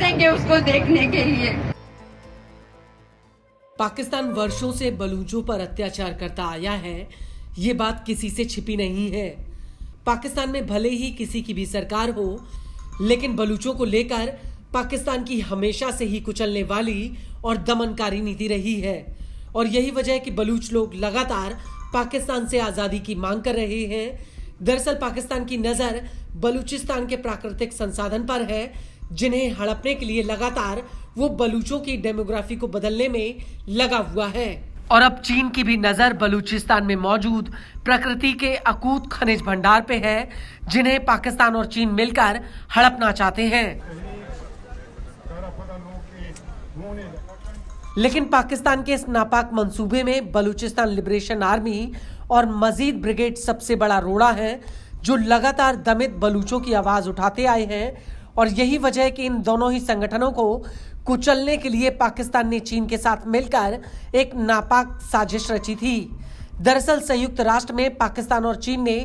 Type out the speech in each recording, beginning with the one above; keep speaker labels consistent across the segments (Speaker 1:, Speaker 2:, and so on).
Speaker 1: तरसेंगे उसको देखने के लिए।
Speaker 2: पाकिस्तान वर्षों से बलूचों पर अत्याचार करता आया है, ये बात किसी से छिपी नहीं है। पाकिस्तान में भले ही किसी की भी सरकार हो, लेकिन बलूचों को लेकर पाकिस्तान की हमेशा से ही कुचलने वाली और दमनकारी नीति रही है। और यही वजह है कि बलूच लोग लगातार पाकिस्तान से आजादी की मांग कर रहे हैं। दरअसल पाकिस्तान की नजर बलूचिस्तान के प्राकृतिक संसाधन पर है, जिन्हें हड़पने के लिए लगातार वो बलूचों की डेमोग्राफी को बदलने में लगा हुआ है। और अब चीन की भी नजर बलूचिस्तान में मौजूद प्रकृति के अकूत खनिज भंडार पे है, जिन्हें पाकिस्तान और चीन मिलकर हड़पना चाहते हैं। लेकिन पाकिस्तान के इस नापाक मंसूबे में बलूचिस्तान लिबरेशन आर्मी और मजीद ब्रिगेड सबसे बड़ा रोड़ा है, जो लगातार दमित बलूचों की आवाज उठाते आए हैं। और यही वजह है कि इन दोनों ही संगठनों को कुचलने के लिए पाकिस्तान ने चीन के साथ मिलकर एक नापाक साजिश रची थी। दरअसल संयुक्त राष्ट्र में पाकिस्तान और चीन ने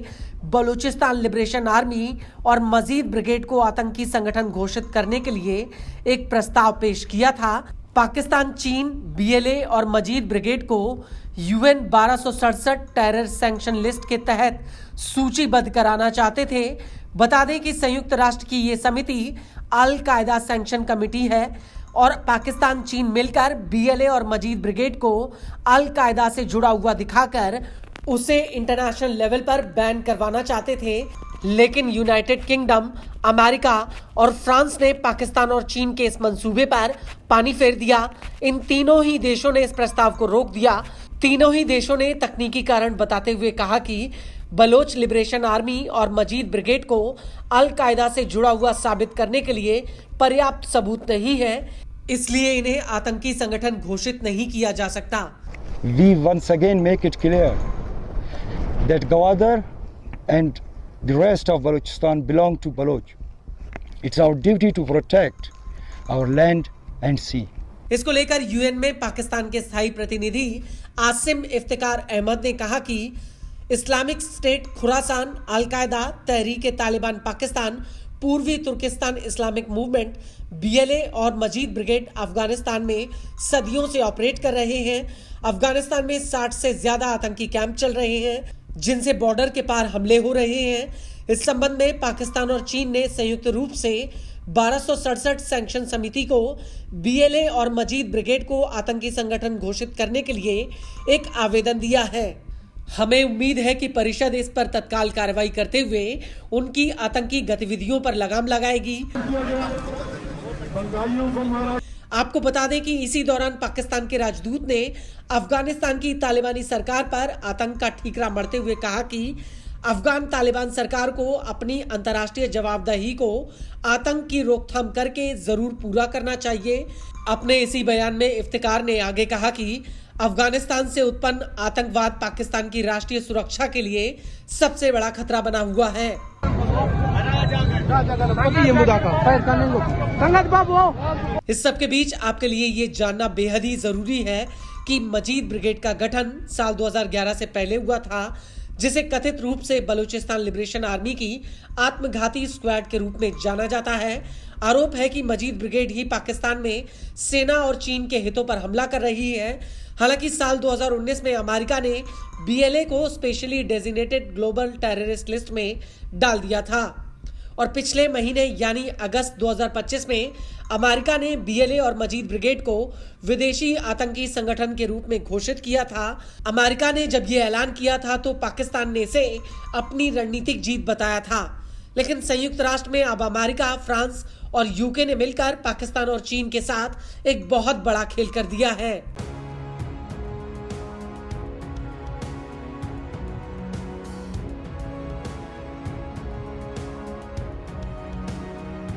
Speaker 2: बलूचिस्तान लिबरेशन आर्मी और मजीद ब्रिगेड को आतंकी संगठन घोषित करने के लिए एक प्रस्ताव पेश किया था। पाकिस्तान चीन बीएलए और मजीद ब्रिगेड को यूएन 1267 टेरर सैंक्शन लिस्ट के तहत सूचीबद्ध कराना चाहते थे। बता दें कि संयुक्त राष्ट्र की ये समिति अल कायदा सैंक्शन कमेटी है और पाकिस्तान चीन मिलकर बीएलए और मजीद ब्रिगेड को अल कायदा से जुड़ा हुआ दिखाकर उसे इंटरनेशनल लेवल पर बैन करवाना चाहते थे। लेकिन यूनाइटेड किंगडम, अमेरिका और फ्रांस ने पाकिस्तान और चीन के इस मंसूबे पर पानी फेर दिया। इन तीनों ही देशों ने इस प्रस्ताव को रोक दिया। तीनों ही देशों ने तकनीकी कारण बताते हुए कहा कि बलोच लिबरेशन आर्मी और मजीद ब्रिगेड को अल कायदा से जुड़ा हुआ साबित करने के लिए पर्याप्त सबूत नहीं है, इसलिए इन्हें आतंकी संगठन घोषित नहीं किया जा सकता।
Speaker 3: We once again make it clear that Gwadar and the rest of Balochistan belong to Baloch. It's our duty to protect our land and sea.
Speaker 2: इसको लेकर यूएन में पाकिस्तान के स्थायी प्रतिनिधि आसिम इफ्तिकार अहमद ने कहा कि इस्लामिक स्टेट खुरासान, अल कायदा, तहरीक तालिबान पाकिस्तान, पूर्वी तुर्किस्तान इस्लामिक मूवमेंट, बीएलए और मजीद ब्रिगेड अफगानिस्तान में सदियों से ऑपरेट कर रहे हैं। अफगानिस्तान में 60 से ज्यादा आतंकी कैंप चल रहे हैं, जिनसे बॉर्डर के पार हमले हो रहे हैं। इस संबंध में पाकिस्तान और चीन ने संयुक्त रूप से 1267 सैंक्शन समिति को बीएलए और मजीद ब्रिगेड को आतंकी संगठन घोषित करने के लिए एक आवेदन दिया है। हमें उम्मीद है कि परिषद इस पर तत्काल कार्रवाई करते हुए उनकी आतंकी गतिविधियों पर लगाम लगाएगी। आपको बता दें कि इसी दौरान पाकिस्तान के राजदूत ने अफगानिस्तान की तालिबानी सरकार पर आतंक का ठीकरा मढ़ते हुए कहा कि अफगान तालिबान सरकार को अपनी अंतर्राष्ट्रीय जवाबदेही को आतंक की रोकथाम करके जरूर पूरा करना चाहिए। अपने इसी बयान में इफ्तिकार ने आगे कहा कि अफगानिस्तान से उत्पन्न आतंकवाद पाकिस्तान की राष्ट्रीय सुरक्षा के लिए सबसे बड़ा खतरा बना हुआ है। इस सब के बीच आपके लिए ये जानना बेहद ही जरूरी है कि मजीद ब्रिगेड का गठन साल 2011 से पहले हुआ था, जिसे कथित रूप से बलूचिस्तान लिबरेशन आर्मी की आत्मघाती स्क्वाड के रूप में जाना जाता है। आरोप है कि मजीद ब्रिगेड ही पाकिस्तान में सेना और चीन के हितों पर हमला कर रही है। हालांकि साल 2019 में अमेरिका ने बीएलए को specially designated global terrorist list में डाल दिया था और पिछले महीने यानी अगस्त 2025 में अमेरिका ने बीएलए और मजीद ब्रिगेड को विदेशी आतंकी संगठन के रूप में घोषित किया था। अमेरिका ने जब ये ऐलान किया था तो पाकिस्तान ने इसे अपनी रणनीतिक जीत बताया था, लेकिन संयुक्त राष्ट्र में अब अमेरिका, फ्रांस और यूके ने मिलकर पाकिस्तान और चीन के साथ एक बहुत बड़ा खेल कर दिया है।